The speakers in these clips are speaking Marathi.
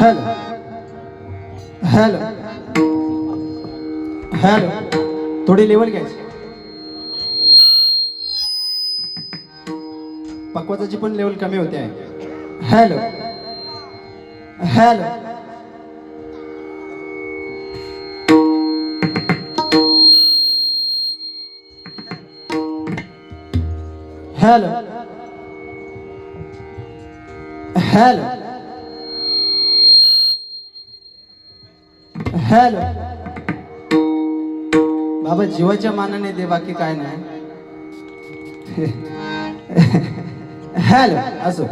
हेलो हेलो हेलो थोडी लेवल घ्यायची. पक्वाची पण लेवल कमी होते आहे. Hello hello hello hello hello बाबा जीवाच्या मानाने दे, बाकी काय नाही. हेलो असो.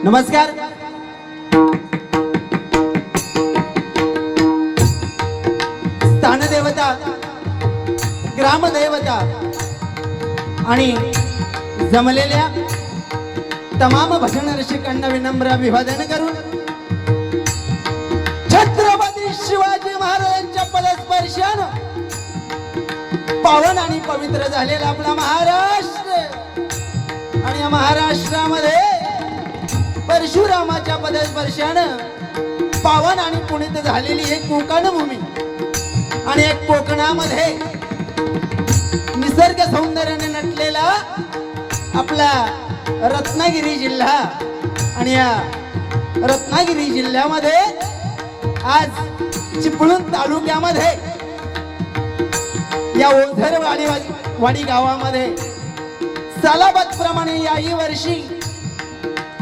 नमस्कार. स्थानदेवता, ग्रामदेवता आणि जमलेल्या तमाम भजन रसिकांना विनम्र अभिवादन करून छत्रपती शिवाजी महाराजांच्या पदस्पर्शानं पावन आणि पवित्र झालेला आपला महाराष्ट्र आणि या महाराष्ट्रामध्ये परशुरामाच्या पदस्पर्शानं पावन आणि पुनीत झालेली एक कोकण भूमी आणि एक कोकणामध्ये निसर्ग सौंदर्याने नटलेला आपला रत्नागिरी जिल्हा. आणि या रत्नागिरी जिल्ह्यामध्ये आज चिपळूण तालुक्यामध्ये या ओझरवाडी गावामध्ये सालाबाद प्रमाणे याही वर्षी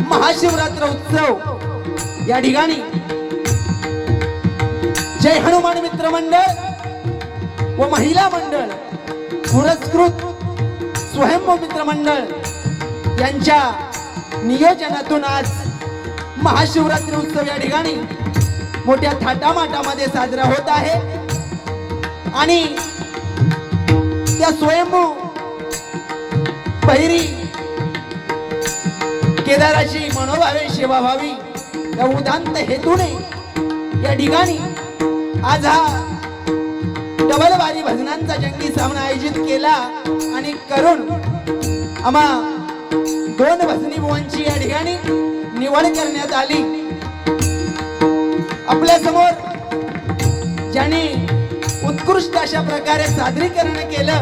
महाशिवरात्र उत्सव या ठिकाणी जय हनुमान मित्र मंडळ व महिला मंडळ पुरस्कृत स्वयंभू मित्र मंडळ यांच्या नियोजनातून आज महाशिवरात्री उत्सव या ठिकाणी मोठ्या थाटामाटामध्ये साजरा होत आहे. आणि त्या स्वयंभू बहिरी केदाराची मनोभावे सेवा व्हावी या उदांत हेतूने या ठिकाणी आज हा डबल बारी भजनांचा जंगी सामना आयोजित केला आणि करून आम्हा दोन भजनी बुवांची या ठिकाणी निवड करण्यात आली. आपल्या समोर ज्यांनी उत्कृष्ट अशा प्रकारे सादरीकरण केलं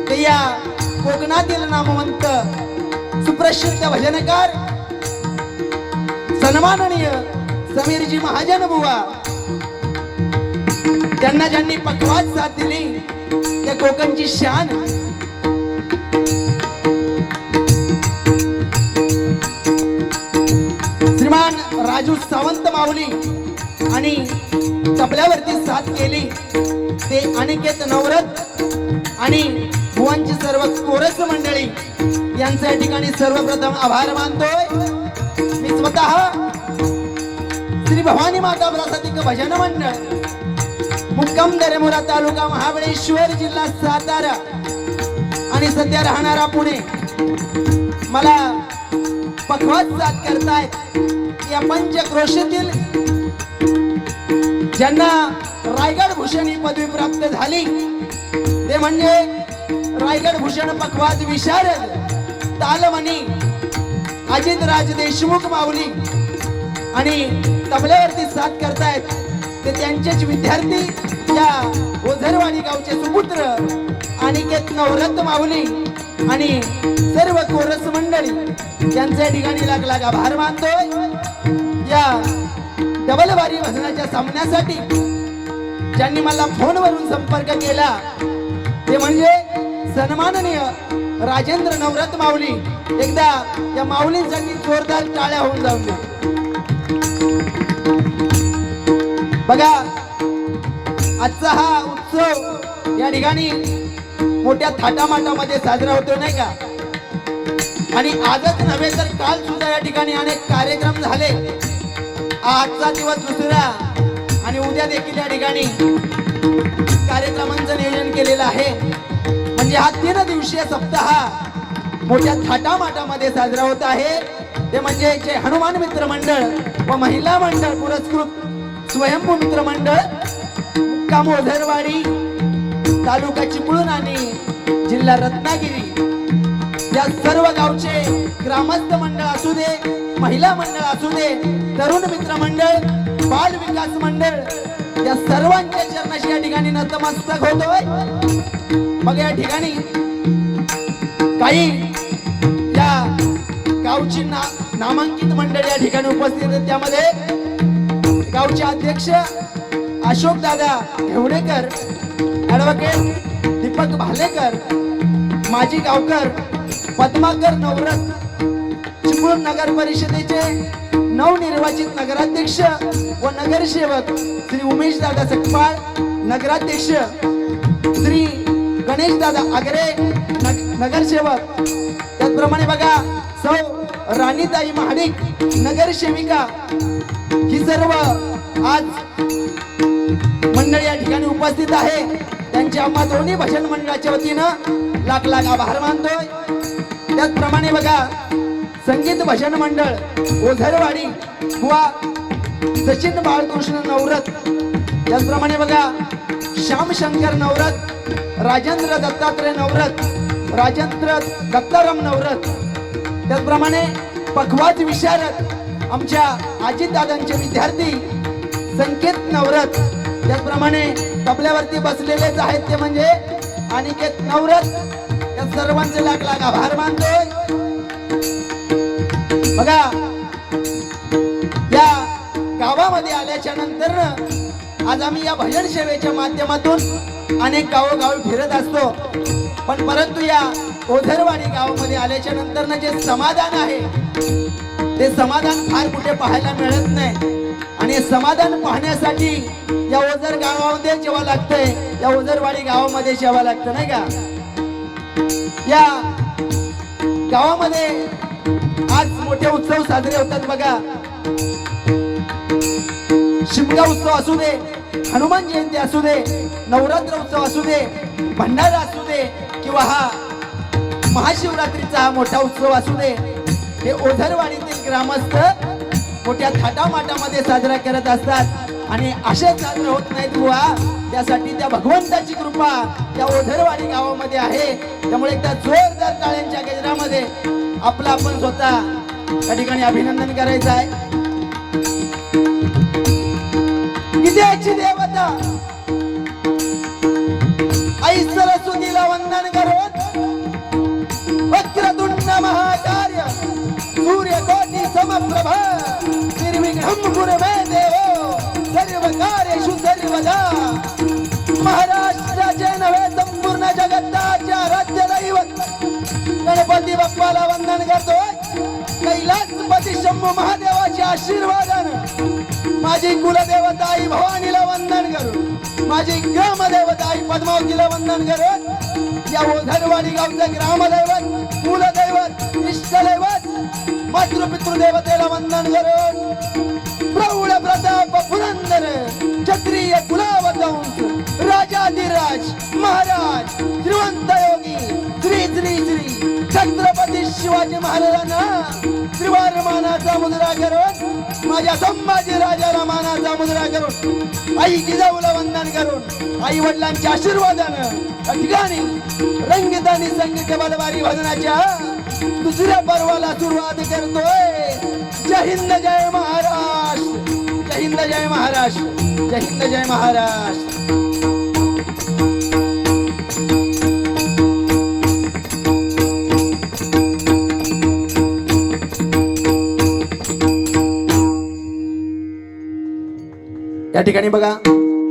ते या कोकणातील नामवंत सुप्रसिद्ध भजनकार सन्माननीय समीरजी महाजन बुवा. त्यांना ज्यांनी पक्वात साथ दिली त्या कोकणची शान श्रीमान राजू सावंत माऊली आणि तबल्यावरती साथ केली ते अनिकेत नवरत आणि बुवांची सर्व कोरस मंडळी यांच्या ठिकाणी सर्वप्रथम आभार मानतोय. मी स्वतः श्री भवानी माता प्रसादिक भजन मंडळ मुक्काम दरेमुरा तालुका महाबळेश्वर जिल्हा सातारा आणि सध्या राहणारा पुणे मला पक्वात साथ करतायत. या पंचक्रोशीतील ज्यांना रायगड भूषण ही पदवी प्राप्त झाली ते म्हणजे रायगड भूषण पक्वात विशारद तालमणी अजित राज देशमुख माऊली आणि तबल्यावरती साथ करतायत ते त्यांचेच विद्यार्थी या ओझरवाडी गावचे सुपुत्र अनिकेत नवरत माऊली आणि सर्व कोरस मंडळी यांच्या ठिकाणी लाख लाख आभार मानतोय. या डबल बारी भजनाच्या सामन्यासाठी ज्यांनी मला फोनवरून संपर्क केला ते म्हणजे सन्माननीय राजेंद्र नवरत माऊली. एकदा या माऊलींसाठी जोरदार टाळ्या होऊन जाऊन दे. बघा आजचा हा उत्सव या ठिकाणी मोठ्या थाटामाटामध्ये साजरा होतो नाही का. आणि आजच नव्हे तर काल सुद्धा या ठिकाणी अनेक कार्यक्रम झाले. आजचा दिवस दुसरा आणि उद्या देखील या ठिकाणी कार्यक्रमांचं नियोजन केलेलं आहे. म्हणजे हा 3 दिवसीय सप्ताह मोठ्या थाटामाटामध्ये साजरा होत आहे. ते म्हणजे जय हनुमान मित्र मंडळ व महिला मंडळ पुरस्कृत स्वयंभू मित्र मंडळ मुक्काम ओझरवाडी तालुका चिपळूण आणि जिल्हा रत्नागिरी या सर्व गावचे ग्रामस्थ मंडळ असू दे, महिला मंडळ असू दे, तरुण मित्र मंडळ, बाल विकास मंडळ, या सर्वांच्या चरणाशी या ठिकाणी नतमस्तक होतोय. मग या ठिकाणी काही या गावची नामांकित मंडळ या ठिकाणी उपस्थित आहेत. त्यामध्ये गावचे अध्यक्ष अशोक दादा घेवडेकर, ऍडव्होकेट दीपक भालेकर, माजी गावकर पद्माकर नवरथ, चिपळूण नगर परिषदेचे नवनिर्वाचित नगराध्यक्ष व नगरसेवक श्री उमेश दादा सकपाळ, नगराध्यक्ष श्री गणेश दादा आगरे, नगरसेवक. त्याचप्रमाणे बघा सौ राणीताई महाडिक, नगरसेविका. ही सर्व आज मंडळी या ठिकाणी उपस्थित आहे. त्यांच्या आम्हा दोन्ही भजन मंडळाच्या वतीनं लाख लाख आभार मानतोय. त्याचप्रमाणे बघा संगीत भजन मंडळ ओझरवाडी वा सचिन बाळकृष्ण नवरथ. त्याचप्रमाणे बघा श्यामशंकर नवरथ, राजेंद्र दत्तात्रय नवरथ, राजेंद्र दत्ताराम नवरथ. त्याचप्रमाणे पखवाज विशारद आमच्या अजितदादांचे विद्यार्थी संकेत नवरथ. त्याचप्रमाणे तबल्यावरती बसलेलेच आहेत ते म्हणजे अनिकेत नवरथ. या सर्वांचे लाख लाख आभार मानतोय. बघा या गावामध्ये आल्याच्या नंतर आज आम्ही या भजन सेवेच्या माध्यमातून अनेक गावोगावी फिरत असतो, पण परंतु या ओझरवाडी गावामध्ये आल्याच्या नंतर जे समाधान आहे ते समाधान फार कुठे पाहायला मिळत नाही. आणि समाधान पाहण्यासाठी या ओझर गावामध्ये जेव्हा लागतंय, या ओझरवाडी गावामध्ये जेव्हा लागतं नाही का. या गावामध्ये आज मोठे उत्सव साजरे होतात. बघा शिमगा उत्सव असू दे, हनुमान जयंती असू दे, नवरात्र उत्सव असू दे, भंडारा असू दे, किंवा हा महाशिवरात्रीचा हा मोठा उत्सव असू दे, हे ओझरवाडीतील ग्रामस्थ मोठ्या थाटामाटामध्ये साजरा करत असतात. आणि असे साजरे होत नाहीत बुवा, त्यासाठी त्या भगवंताची कृपा त्या ओझरवाडी गावामध्ये आहे. त्यामुळे एकदा जोरदार टाळ्यांच्या गजरामध्ये आपलं आपण स्वतः त्या ठिकाणी अभिनंदन करायचं आहे. विद्याची देवता आई सरस्वतीला वंदन करून वक्रतुंड महाकार्य सूर्यकोटि समप्रभ निर्विघ्नं कुरु मे देवो सर्व कार्येषु सर्वदा. महाराष्ट्राचे नव्हे संपूर्ण जगताचे आराध्य दैवत गणपती बाप्पाला वंदन करतोय. कैलासपती शंभू महादेवाचे आशीर्वादानं माझी कुलदेवता आई भवानीला वंदन करून, माझी ग्रामदेवता आई पद्मावतीला वंदन करून, या ओझरवाडी गावचं ग्रामदैवत, कुलदैवत, इष्टदैवत, मातृपितृदेवतेला वंदन करून, प्रौढ प्रताप पुरंदर क्षत्रिय कुलावतंस राजाधिराज महाराज श्रीमंत योगी श्री श्री श्री छत्रपती शिवाजी महाराजांना त्रिवार मानाचा मुद्रा करून, माझ्या संभाजी राजाला मानाचा मुद्रा करून, आई जिजाऊला वंदन करून, आई वडिलांच्या आशीर्वादानं या ठिकाणी रंगीत आणि संगीत बलवारी भजनाच्या दुसऱ्या पर्वाला सुरुवात करतोय. जय हिंद जय महाराष्ट्र, जय हिंद जय महाराष्ट्र, जय हिंद जय महाराष्ट्र. या ठिकाणी बघा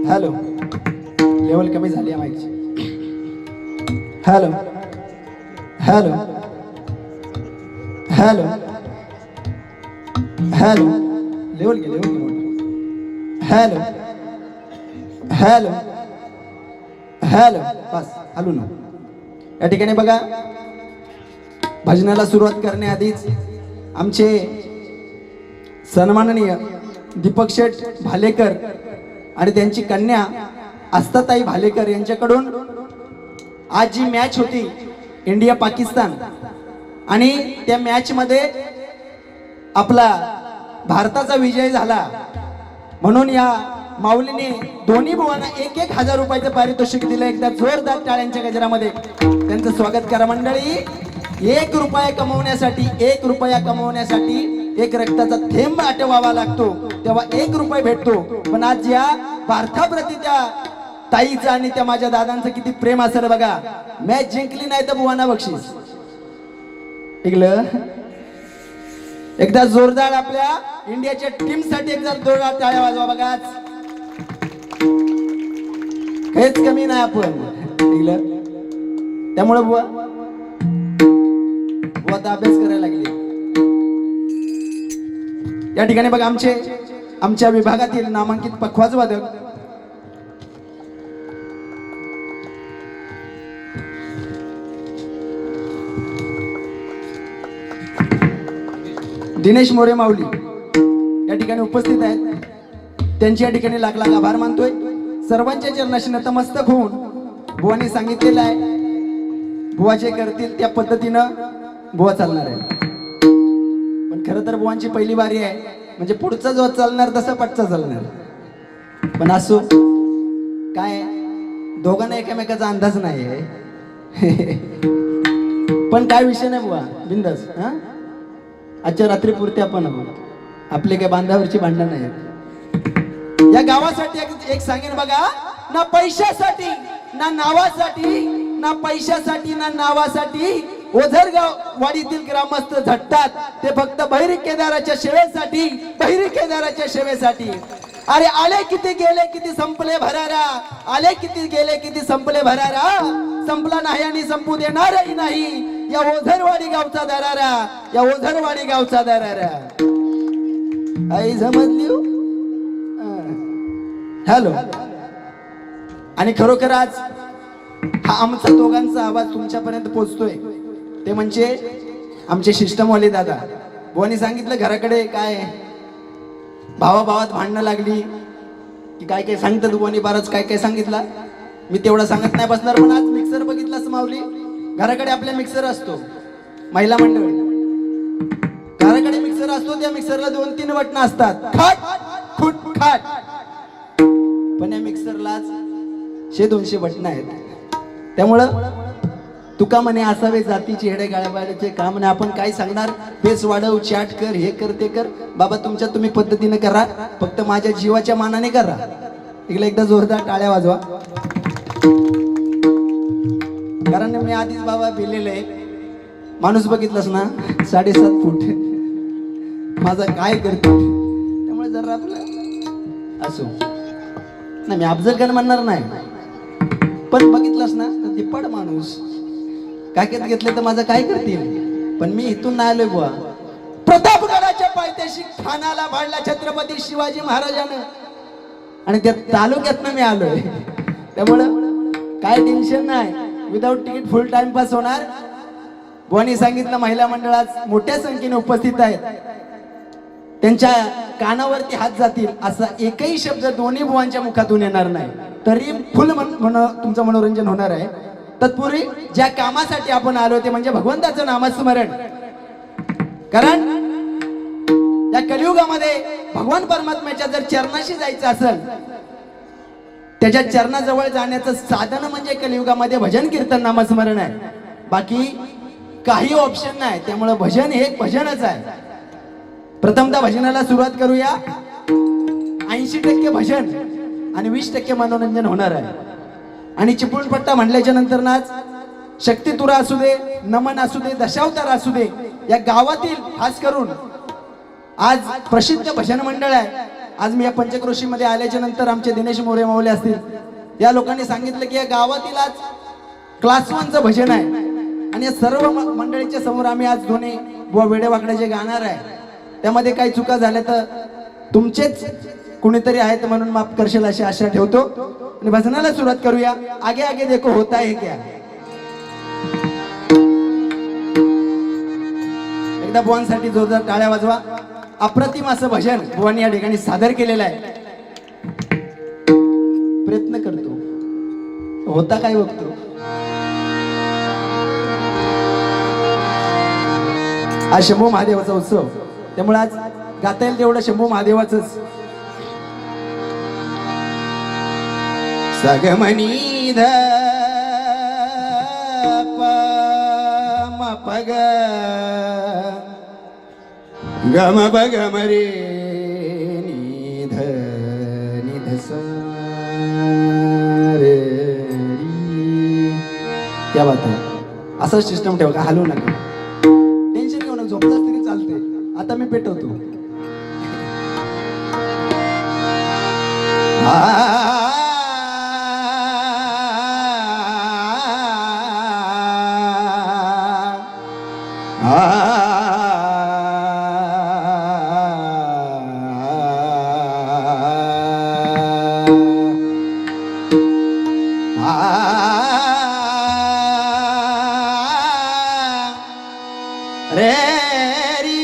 हॅलो लेवल कमी झाली आहे माईकची. Hello hello hello hello level के हॅलो हॅलो हॅलो बस हॅलो ना. या ठिकाणी बघा भजनाला सुरुवात करण्याआधीच आमचे सन्माननीय दीपक शेठ भालेकर आणि त्यांची कन्या आस्थाताई भालेकर यांच्याकडून आज जी मॅच होती इंडिया पाकिस्तान आणि त्या मॅच मध्ये आपला भारताचा विजय झाला म्हणून या माऊलीने दोन्ही बुवांना 1,000 रुपयाचं पारितोषिक दिलं. एकदा जोरदार टाळ्यांच्या गजरामध्ये त्यांचं स्वागत करा मंडळी. एक रुपया कमवण्यासाठी, एक रुपया कमवण्यासाठी एक रक्ताचा थेंब आटवावा लागतो, तेव्हा एक रुपये भेटतो. पण आज या भारताप्रती त्या ताईचं आणि त्या माझ्या दादांचं किती प्रेम असेल बघा. मॅच जिंकली नाही तर बुवाना बक्षीस. ऐकलं? एकदा जोरदार आपल्या इंडियाच्या टीम साठी एकदा जोरदार टाळ्या वाजवा बघा. हेच कमी नाही आपण. ऐकलं? त्यामुळे बुवा आता अभ्यास करायला लागली. या ठिकाणी बघा आमच्या विभागातील नामांकित पखवाज वादक दिनेश मोरे माऊली या ठिकाणी उपस्थित आहेत. त्यांची या ठिकाणी लाख लाख आभार मानतोय. सर्वांच्या चरणाशी नतमस्तक होऊन बुवानी सांगितलेलं आहे, बुवा जे करतील त्या पद्धतीनं बुवा चालणार आहे. पण खरं तर बुवांची पहिली बारी आहे, म्हणजे पुढचा जो चालणार तसा पटचा चालणार. पण असो काय, दोघांना एकमेकाचा अंदाज नाही आहे. पण काय विषय नाही बुवा, बिंदास. हा, आजच्या रात्री पुरते आपण आपले काही बांधावरची भांडण आहेत. या गावासाठी एक सांगेन बघा, ना पैशासाठी ना नावासाठी, ना पैशासाठी ना नावासाठी ओझरगाव वाडीतील ग्रामस्थ झटतात. ते फक्त बहिरी केदाराच्या सेवेसाठी, बहिरी केदाराच्या सेवेसाठी. अरे आले किती गेले किती संपले भरारा, आले किती गेले किती संपले भरारा, संपला नाही आणि संपू देणारही नाही या ओझरवाडी गावचा दरारा, या ओझरवाडी गावचा दरारा. आई समजली? हॅलो. आणि खरोखर आज हा आमचा दोघांचा आवाज तुमच्यापर्यंत पोहोचतोय ते म्हणजे आमचे शिष्टमवाले दादा. बुवानी सांगितलं घराकडे काय भावाभावात भांडणं लागली की काय काय सांगतात बुवानी, बराच काय काय सांगितलं. मी तेवढं सांगत नाही बसणार. पण आज मिक्सर बघितलास माऊली, घराकडे आपल्या मिक्सर असतो, महिला मंडळी घराकडे मिक्सर असतो. त्या मिक्सरला 2-3 बटणं असतात, खाट खुट खाट. पण या मिक्सरलाच 100-200 बटणं आहेत. त्यामुळं तुका म्हणे असावे जातीची हेडे गाळ्याबाळ्याचे काम म्हणे. आपण काय सांगणार, बेस वाढव, चॅट कर, हे कर ते कर. बाबा तुमच्या तुम्ही पद्धतीने करा, फक्त माझ्या जीवाच्या मानाने करा. इकडे एकदा जोरदार टाळ्या वाजवा. कारण मी आधीच बाबा भिलेलं आहे. माणूस बघितलंस ना 7.5 फूट, माझा काय करतो. त्यामुळे जरा आपलं असो नाही, मी अफजल खान म्हणणार नाही, पण बघितलंस ना तर दिप्पड माणूस काकेत घेतले तर माझं काय करतील. पण मी इथून नाही आलोय बुवा. प्रतापगडाच्या पायथ्याशी ठाण्याला भाडला छत्रपती शिवाजी महाराजानं, आणि त्या तालुक्यातनं मी आलोय. त्यामुळं काय टेन्शन नाही, विदाऊट तिकीट फुल टाइमपास होणार. बुवानी सांगितलं महिला मंडळात मोठ्या संख्येने उपस्थित आहेत, त्यांच्या कानावरती हात जातील असा एकही शब्द दोन्ही बुवांच्या मुखातून येणार नाही. तरी फुल तुमचं मनोरंजन होणार आहे. तत्पूर्वी ज्या कामासाठी आपण आलो ते म्हणजे भगवंताचं नामस्मरण. कारण या कलियुगामध्ये भगवान परमात्म्याच्या जर चरणाशी जायचं असेल, त्याच्या चरणाजवळ जाण्याचं साधन म्हणजे कलियुगामध्ये भजन कीर्तन नामस्मरण आहे. बाकी काही ऑप्शन नाही. त्यामुळे भजन हे एक भजनच आहे. प्रथमतः भजनाला सुरुवात करूया. 80% भजन आणि 20% मनोरंजन होणार आहे. आणि चिपळूण पट्टा म्हणल्याच्या नंतर नाच शक्ती तुरा असू दे, नमन असू दे, दशावतार असू दे, या गावातील खास करून आज प्रसिद्ध भजन मंडळ आहे. आज मी या पंचक्रोशीमध्ये आल्याच्या नंतर आमचे दिनेश मोरे माऊली असतील, या लोकांनी सांगितलं की या गावातील आज क्लास 1चं भजन आहे. आणि या सर्व मंडळीच्या समोर आम्ही आज दोन्ही बुवा वेडेवाकडे जे गाणार आहे त्यामध्ये काही चुका झाल्या तर तुमचेच कुणीतरी आहेत म्हणून माफ करशील अशी आशा ठेवतो. आणि भजनाला सुरुवात करूया. आगे आगे देखो होता है क्या. एकदा बुवांसाठी जोरदार टाळ्या वाजवा. अप्रतिम असं भजन बुवांनी या ठिकाणी सादर केलेलं आहे. प्रयत्न करतो, होता काय बघतो. आज शंभू महादेवाचा उत्सव, त्यामुळे आज गाता येईल तेवढं शंभू महादेवाचंच. सगमनी ध प म पग गम बग मरे निध निध सा रे री. क्या बात आहे. असं सिस्टम ठेवा का हलवू नका. टेन्शन घेऊ नका. झोपलास तरी चालते. आता मी पेटवतो. रे री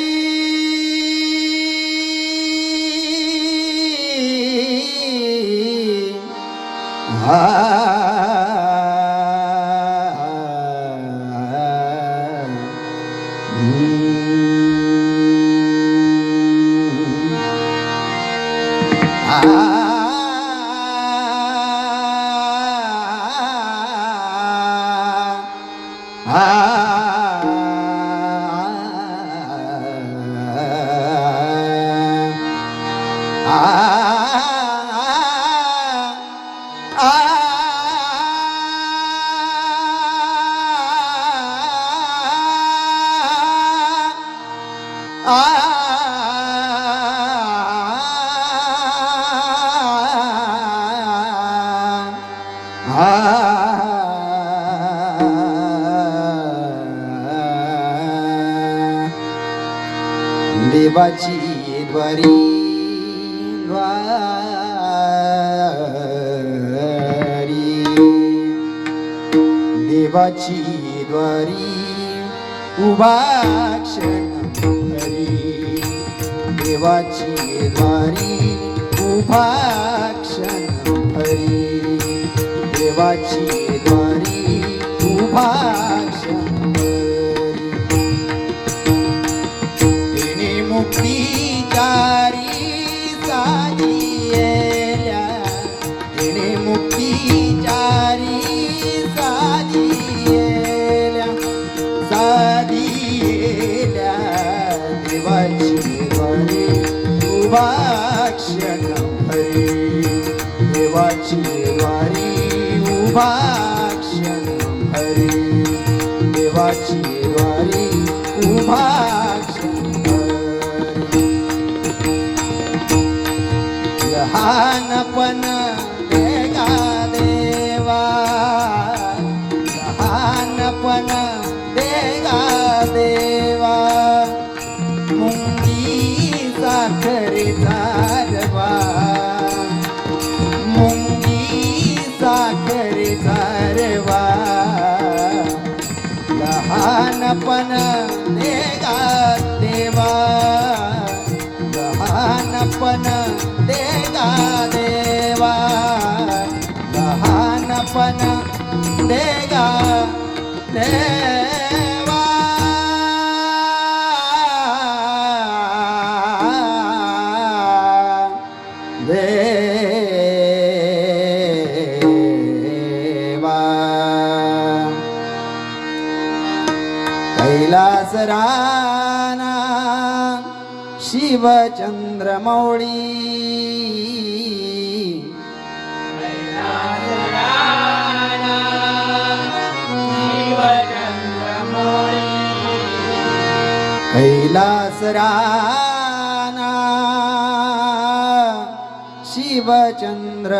देवाची द्वारी द्वारी देवाची द्वारी उभा क्षण हरी देवाची द्वारी उभा क्षण हरी देवाची द्वारी उभा क्षण मुक्ती चारी साजियल्या तिने मुक्ती चारी साजियल्या साजियल्या देवाची द्वारी उभा क्षण हरी देवाची द्वारी उभा क्षण हरी देवाची द्वारी उभा लहानपण देगा देवा लहानपण देगा देवा मुंगी साखरेचा रवा मुंगी साखरेचा रवा लहानपण देगा देवा लहानपण देगा देवा लहानपण देगा देवा देवा कैलास राना शिवचंद्रमौळी कैलास राना शिवचंद्रमौळी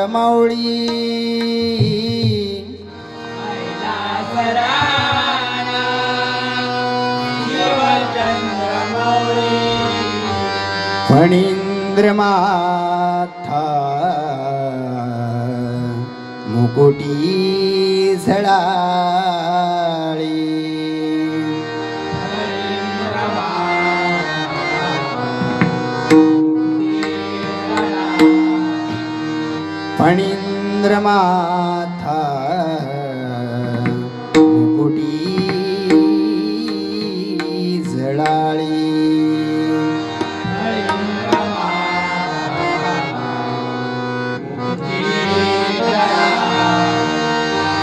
फणींद्र माथा मुकुटी झळाळी फणींद्र माथा मुकुटी झळाळी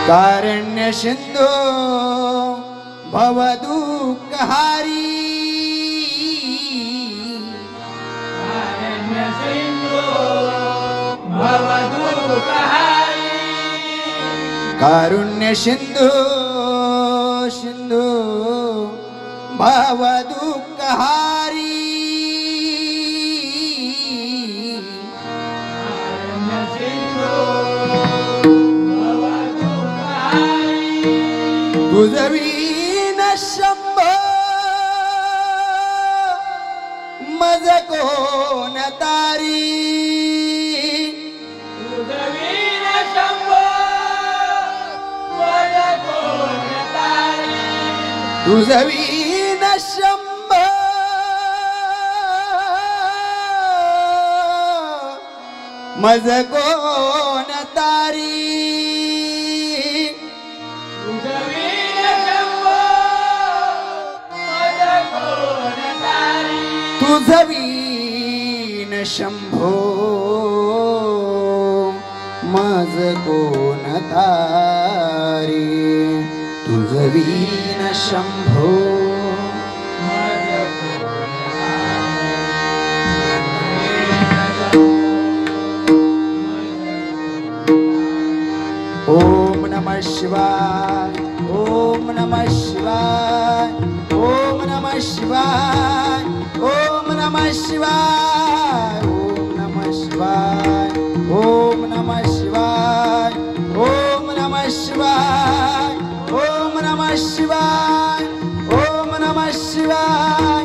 कारण्य सिंधू भवदूत दुःखहारी कारुण्य सिंधू सिंधू भव दुःखहारी तुझवीन शंभो मज कोण तारी तुझवीन शंभो मज कोण तारी तुझवीन शंभो मज कोण तारी तुझवीन शंभो मज कोण तारी तुझवीन शंभो ओम नमः शिवाय ओम नमः शिवाय ओम नमः शिवाय ओम नमः शिवाय ओम नमः शिवाय ओम नमः शिवाय ओम नमः शिवाय ओम नमः शिवाय ओम नमः शिवाय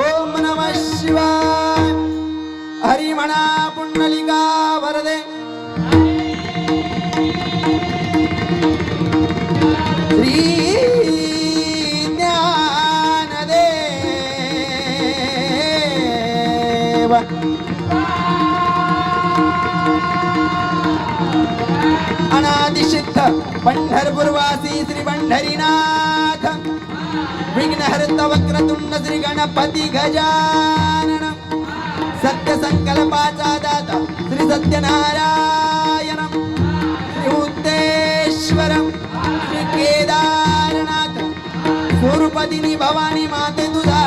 ओम नमः शिवाय हरी म्हणा पुंडलिका वरदे श्री अनादिसिद्ध पंढरपूरवासी श्री पंढरीनाथ विघ्नहर्त वक्रतुंड श्री गणपती गजानन सत्य संकल्पाचा दाता श्री सत्यनारायण श्री उद्देश्वरम श्री केदारनाथ स्वरूपदिनी भवानी माते तुझा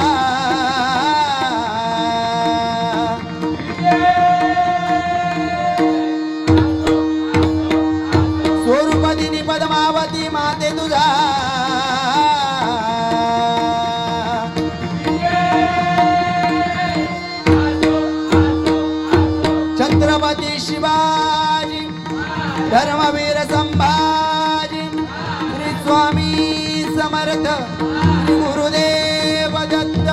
स्वरूपदिनी पद्मावती माते तुझा छत्रपती शिवाजी धर्मवीर संभाजी श्री स्वामी समर्थ श्री गुरुदेव दत्त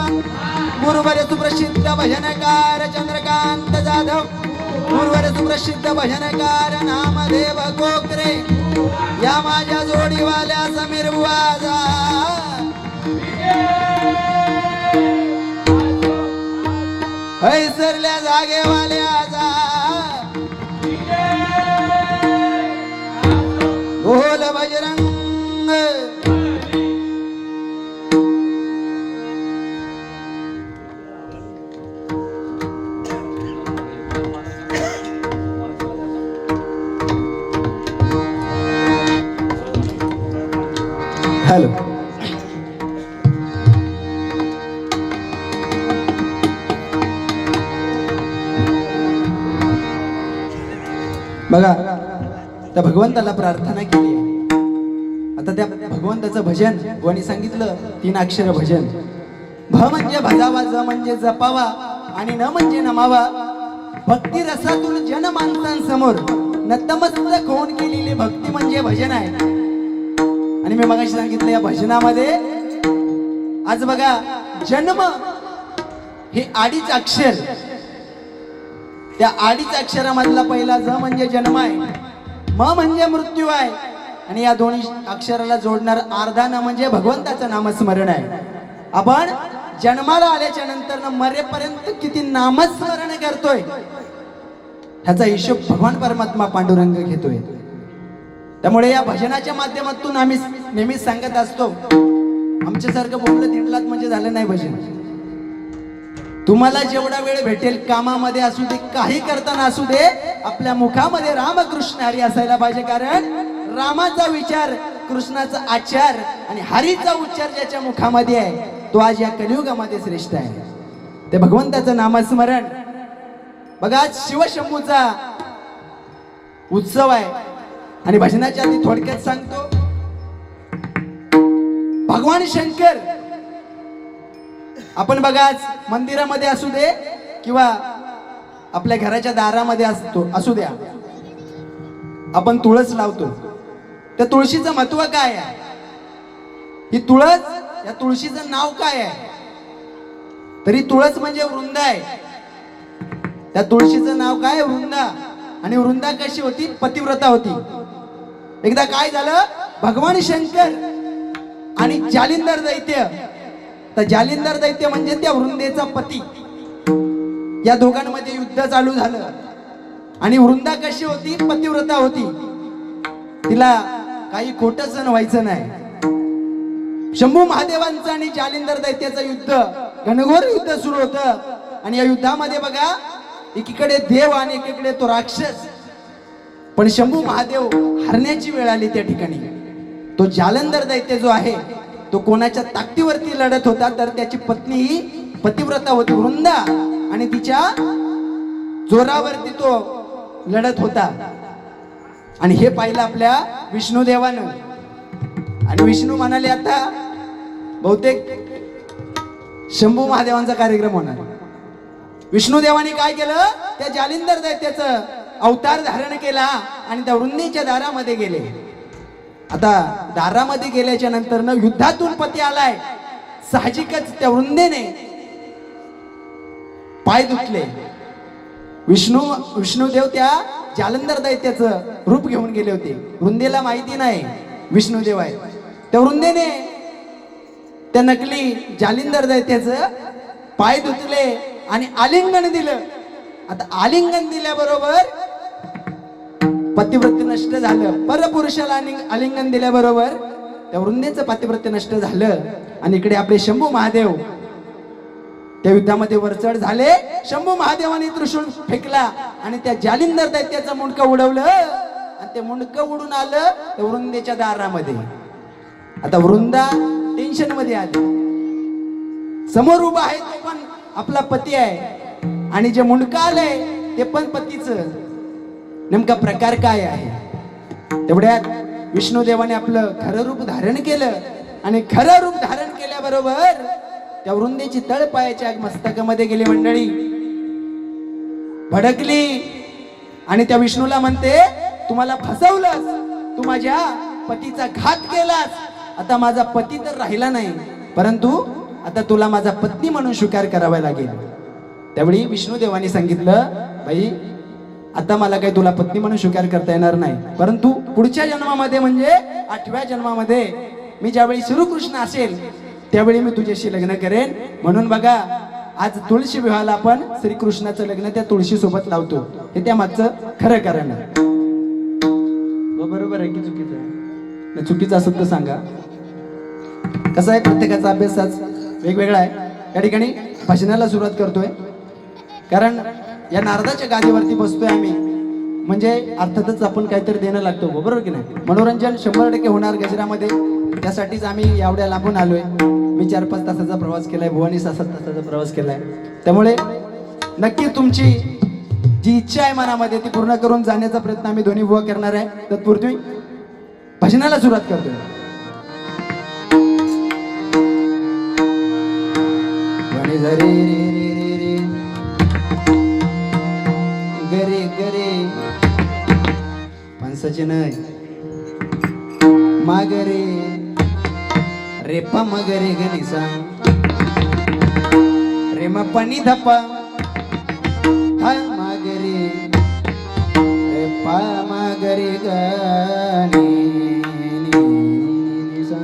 गुरुवर सुप्रसिद्ध भजनकार चंद्रकांत जाधव गुरुवर सुप्रसिद्ध भजनकार नामदेव कोकरे या माझ्या जोडीवाल्या समीर बुवाजा हैसरल्या जागेवाल्याचा बोल बजरंग हॅलो बघा त्या भगवंताला प्रार्थना केली आहे. आता त्या भगवंताचं भजन कोणी सांगितलं 3 अक्षर भजन. भ म्हणजे भजावा, ज म्हणजे जपावा आणि न म्हणजे नमावा. भक्ती रसातून जन माणसांसमोर नतमस्तक होऊन केलेली भक्ती म्हणजे भजन आहे. आणि मी मगाशी सांगितलं या भजनामध्ये आज बघा जन्म हे 2 अक्षर, त्या 2 अक्षरामधला पहिला ज म्हणजे जन्म आहे, म म्हणजे मृत्यू आहे आणि या दोन्ही अक्षराला जोडणार अर्धा न म्हणजे भगवंताचं नामस्मरण आहे. आपण जन्माला आल्याच्या नंतर मरेपर्यंत किती नामस्मरण करतोय ह्याचा हिशोब भगवान परमात्मा पांडुरंग घेतोय. त्यामुळे या भजनाच्या माध्यमातून आम्ही नेहमीच सांगत असतो, आमच्यासारखं बोललं तिंडलात म्हणजे झालं नाही भजन. तुम्हाला जेवढा वेळ भेटेल कामामध्ये असू दे, काही करताना असू दे, आपल्या मुखामध्ये रामकृष्ण हरी असायला पाहिजे. कारण रामाचा विचार, कृष्णाचा आचार आणि हरीचा उच्चार ज्याच्या मुखामध्ये आहे तो आज या कलियुगामध्ये श्रेष्ठ आहे. ते भगवंताचं नामस्मरण बघा. आज शिवशंभूचा उत्सव आहे आणि भजनाच्या आधी थोडक्यात सांगतो. भगवान शंकर आपण बघा आज मंदिरामध्ये असू दे किंवा आपल्या घराच्या दारामध्ये असू द्या, आपण तुळस लावतो. त्या तुळशीचं महत्व काय आहे? ही तुळस, या तुळशीचं नाव काय आहे? तरी तुळस म्हणजे वृंदा आहे. त्या तुळशीचं नाव काय? वृंदा. आणि वृंदा कशी होती? पतिव्रता होती. एकदा काय झालं, भगवान शंकर आणि जालिंदर दैत्य, तर जालिंदर दैत्य म्हणजे त्या वृंदेचा पती, या दोघांमध्ये युद्ध चालू झालं. आणि वृंदा कशी होती? पतिव्रता होती. तिला काही खोटं सण व्हायचं नाही. शंभू महादेवांचं आणि जालिंदर दैत्याचं युद्ध, घनघोर युद्ध सुरू होतं. आणि या युद्धामध्ये बघा, एकीकडे देव आणि एकीकडे तो राक्षस. पण शंभू महादेव हरण्याची वेळ आली त्या ठिकाणी. तो जालंधर दैत्य जो आहे तो कोणाच्या ताकदीवरती लढत होता, तर त्याची पत्नी ही पतिव्रता होती वृंदा, आणि तिच्या जोरावरती तो लढत होता. आणि हे पाहिलं आपल्या विष्णुदेवानं. आणि विष्णू म्हणाले, आता बहुतेक शंभू महादेवांचा कार्यक्रम होणार. विष्णुदेवाने काय केलं? त्या जालिंदर दैत्याचं अवतार धारण केला आणि त्या वृंदेच्या दारामध्ये गेले. आता दारामध्ये गेल्याच्या नंतर न युद्धातून पती आलाय, साहजिकच त्या वृंदेने पाय धुतले. विष्णुदेव त्या जालंधर दैत्याचं रूप घेऊन गेले होते. वृंदेला माहिती नाही विष्णुदेव आहे. त्या वृंदेने त्या नकली जालिंधर दैत्याचं पाय धुतले आणि आलिंगन दिलं. आता आलिंगन दिल्याबरोबर पतिव्रत्य नष्ट झालं. परपुरुषाला आलिंगन दिल्याबरोबर त्या वृंदेचं पतिव्रत्य नष्ट झालं. आणि इकडे आपले शंभू महादेव त्या युद्धामध्ये वरचढ झाले. शंभू महादेवाने त्रिशूळ फेकला आणि त्या जालिंदर दैत्याचं मुंडकं उडवलं आणि ते मुंडकं उडून आलं त्या वृंदेच्या दारामध्ये. आता वृंदा टेन्शन मध्ये आली. समोर उभा आहे तो पण आपला पती आहे आणि जे मुंडकं आलंय ते पण पतीचं. नेमका प्रकार काय आहे? तेवढ्यात विष्णुदेवाने आपलं खरं रूप धारण केलं आणि खरं रूप धारण केल्याबरोबर त्या वृंदेची तळपायाच्या मस्तकामध्ये गेली. मंडळी भडकली आणि त्या विष्णूला म्हणते, तुम्हाला फसवलंस, तू माझ्या पतीचा घात केलास. आता माझा पती तर राहिला नाही, परंतु आता तुला माझा पत्नी म्हणून स्वीकार करावा लागेल. त्यावेळी विष्णुदेवाने सांगितलं, बाई आता मला काही तुला पत्नी म्हणून स्वीकार करता येणार नाही, परंतु पुढच्या जन्मामध्ये म्हणजे 8व्या जन्मामध्ये मी ज्यावेळी श्रीकृष्ण असेल त्यावेळी मी तुझ्याशी लग्न करेन. म्हणून बघा आज तुळशी विवाहाला आपण श्रीकृष्णाचं लग्न त्या तुळशी सोबत लावतो. हे त्या मागचं खरं कारण आहे. बरोबर आहे की चुकीचं आहे? चुकीचं असेल तर सांगा. कसं आहे, प्रत्येकाचा अभ्यास वेगवेगळा आहे. या ठिकाणी भजनाला सुरुवात करतोय कारण या नारदाच्या गादीवरती बसतोय आम्ही, म्हणजे अर्थातच आपण काहीतरी देणं लागतो. बरोबर की नाही? मनोरंजन 100% होणार गजरामध्ये. त्यासाठीच आम्ही एवढ्या लांबून आलोय. मी 4-5 तासाचा प्रवास केलाय, भुवानी 6-7 तासाचा प्रवास केलाय. त्यामुळे नक्की तुमची जी इच्छा आहे मनामध्ये ती पूर्ण करून जाण्याचा प्रयत्न आम्ही दोन्ही बुवा करणार आहे. तत्पूर्वी भजनाला सुरुवात करतोय. गरे गरे पंसाचे नाही मागरे रे प मगरे गनिसा रे म पनी धपा हा मागरे रे प मगरे गनी निसा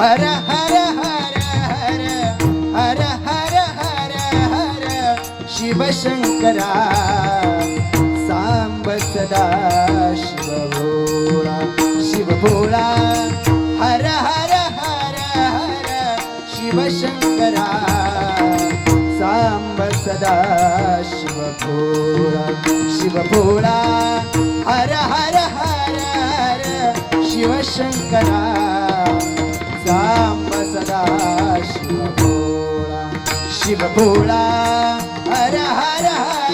हर हर हर हर हर हर हर हर शिवशंकरा सांब सदा शिव भोळा शिव भोळा हर हर हर हर शिवशंकरा सांब सदा शिव भोळा शिव भोळा हर हर हर हर शिवशंकरा सांब सदा शिव भोळा शिव भोळा हर हर हर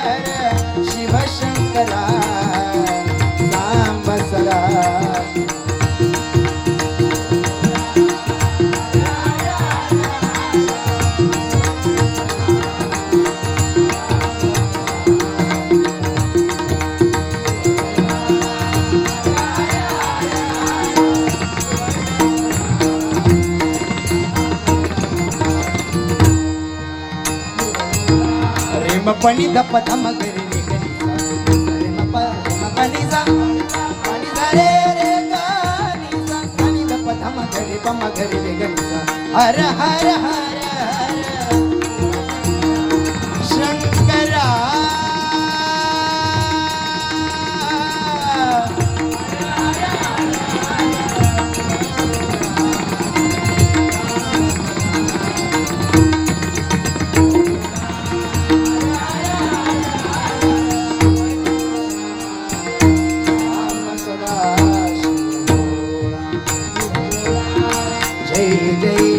हर शिवशंकरा सांब सदा पणी धप धम गरी रे गरी पणी सा पणी सा रे रे गरी सा पणी धप धम गरी पम गरी रे गरी सा हर हर हर हर शंकरा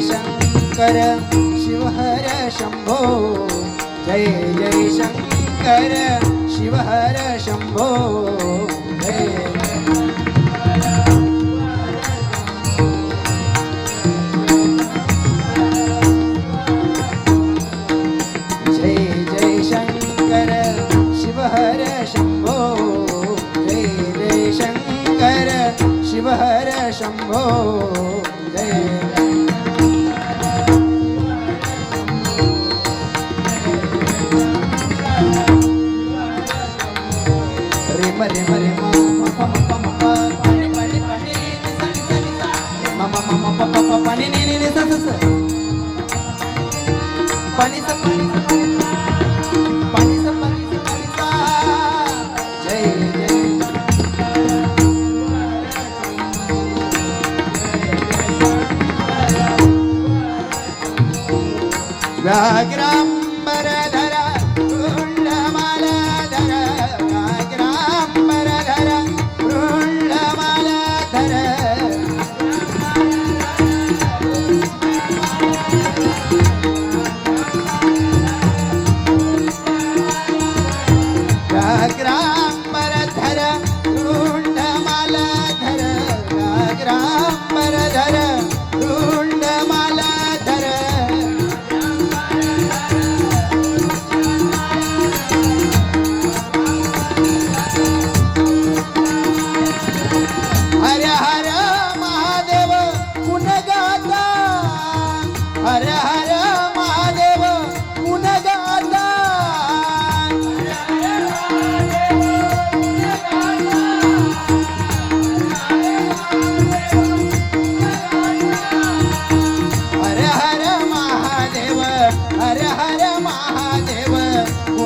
शंकर शिव हर शंभो जय जय शंकर शिव हर शंभो जय जय शंकर शिव हर शंभो जय जय शंकर शिव हर शंभो जय मरे मरे मा मा मा मा मा पानी पानी पानी मा मा मा मा पा पा पानी नी नी सा सा सा पानी सा पानी सा पानी सा पानी सा जय जय व्याघ्रांबर धरा कुंडमाला धरा व्याघ्रांबर धरा कुंडमाला धरा व्याघ्रांबर धरा कुंडमाला धरा व्याघ्रांबर धरा कुंडमाला धरा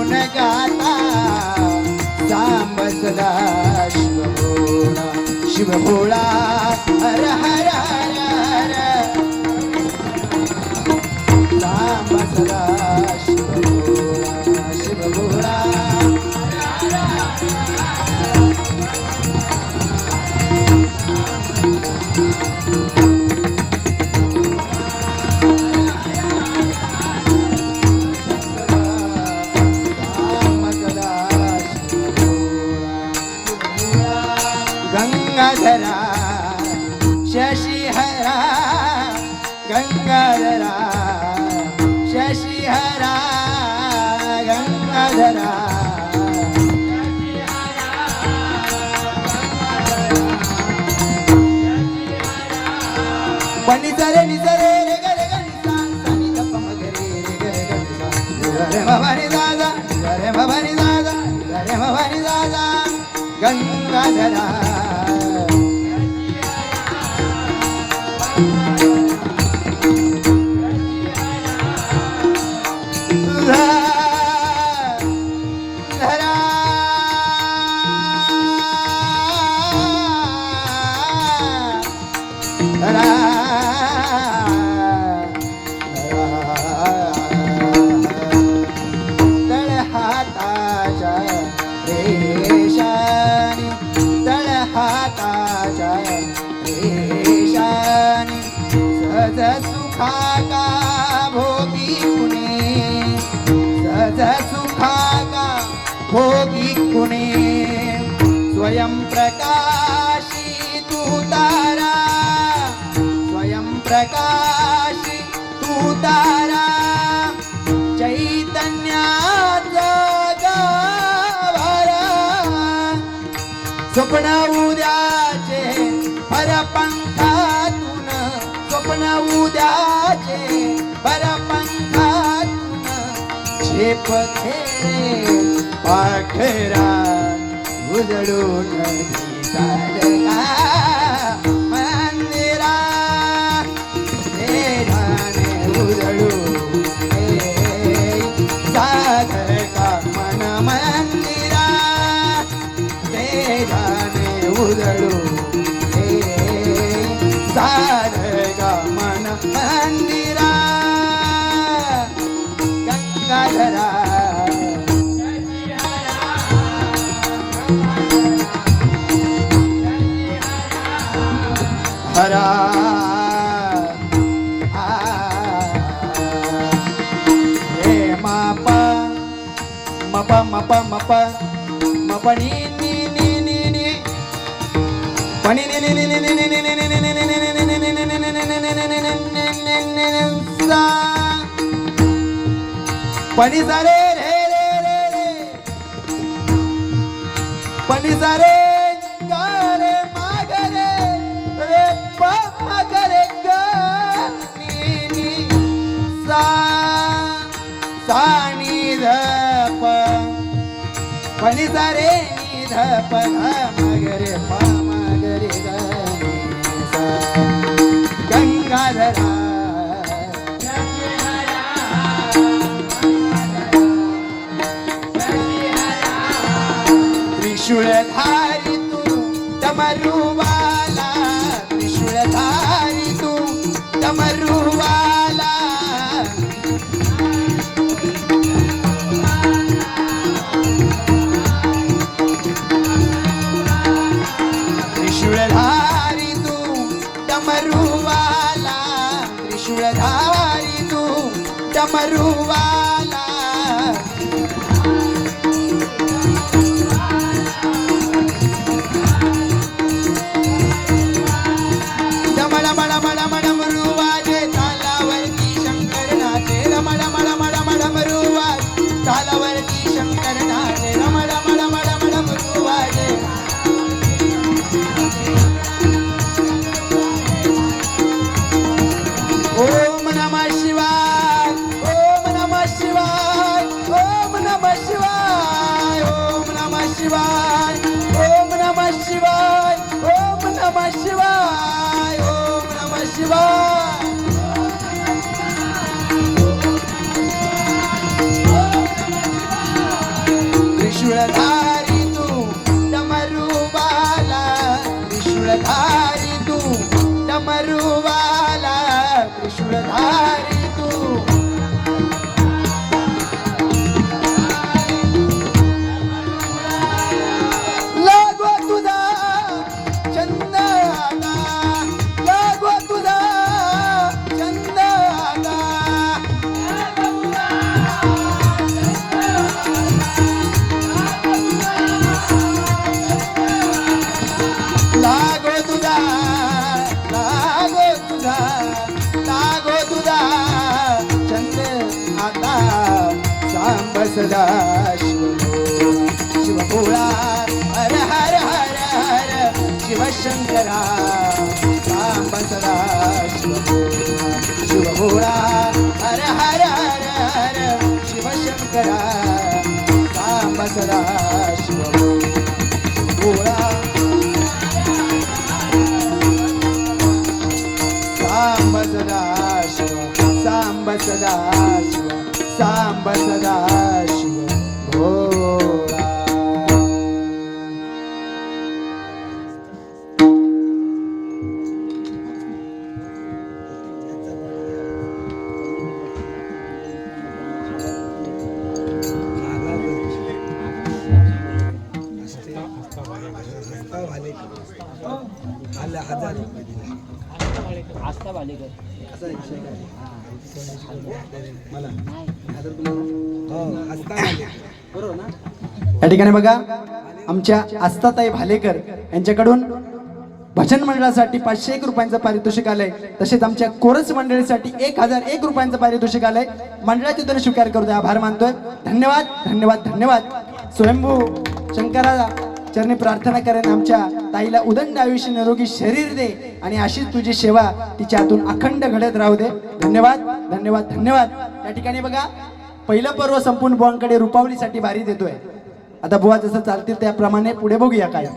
गुण गाता सांब सदा शिव भोळा हर हर हर हर सांब सदा शिव भोळा गंगाधरा शशिहरा गंगाधरा शशिहरा गंगाधरा पनी जरे निजरे रे गरे गरे सानी गप्प मगरे रे गरे गरे रे भवानी दादा रे भवानी दादा रे भवानी दादा गंगाधरा सहज सुखाका भोगी कुणे सहज सुखाका भोगी कुणे स्वयं प्रकाशी तू तारा स्वयं प्रकाशी तू तारा चैतन्याचा गाभारा स्वप्न उद्याचे परपंथातून स्वप्न उद्याचे परपंथातून झेप खेळे पाखरा उजळून साडका मंदिरा तेजाने उजळून साधका मन मंदिरा तेजाने उजळून साधका मन मंदिरा गंगाधरा हरा हे माप मप मप मप मप नी नी नी नी नी पनी नी नी नी नी नी नी नी नी नी सा पनी सारे रे रे रे रे पनी सारे गारे मागरे रे पा मागरे गा नी नी सा सा नी ध प पनी सारे नी ध प ध मागरे पा मागरे गा नी सा गंगाधरा त्रिशूलधारी तू डमरूवाला त्रिशूलधारी तू डमरूवाला त्रिशूलधारी तू डमरूवाला त्रिशूलधारी तू डमरूवाला तालावरती शंकर नाचे रमण मण मण मण मुरुवाजे ओम नमः शिवाय ओम नमः शिवाय ओम नमः शिवाय ओम नमः शिवाय ओम नमः शिवाय ओम नमः शिवाय ओम नमः शिवाय सांब सदा शिव भोळा हर हर हर हर शिवशंकरा सांब सदा शिव भोळा हर हर हर हर शिवशंकरा सांब सदा शिव भोळा सांब सदा शिव सांब सदा शिव सांब सदा शिव भोळा. या ठिकाणी बघा आमच्या आस्थाताई भालेकर यांच्याकडून भजन मंडळासाठी 501 रुपयांचं पारितोषिक आलंय. तसेच आमच्या कोरस मंडळीसाठी 1001 रुपयांचं पारितोषिक आलंय. मंडळाचे तर स्वीकार करतोय, आभार मानतोय. धन्यवाद धन्यवाद धन्यवाद. स्वयंभू शंकरा चरणी प्रार्थना करेन आमच्या ताईला उदंड आयुष्य निरोगी शरीर दे आणि अशीच तुझी सेवा तिच्या हातून अखंड घडत राहू दे. धन्यवाद धन्यवाद धन्यवाद. या ठिकाणी बघा पहिलं पर्व संपूर्ण बुवांकडे रुपावलीसाठी बारी देतोय. आता बुवा जसं चालतील त्याप्रमाणे पुढे बघूया काय.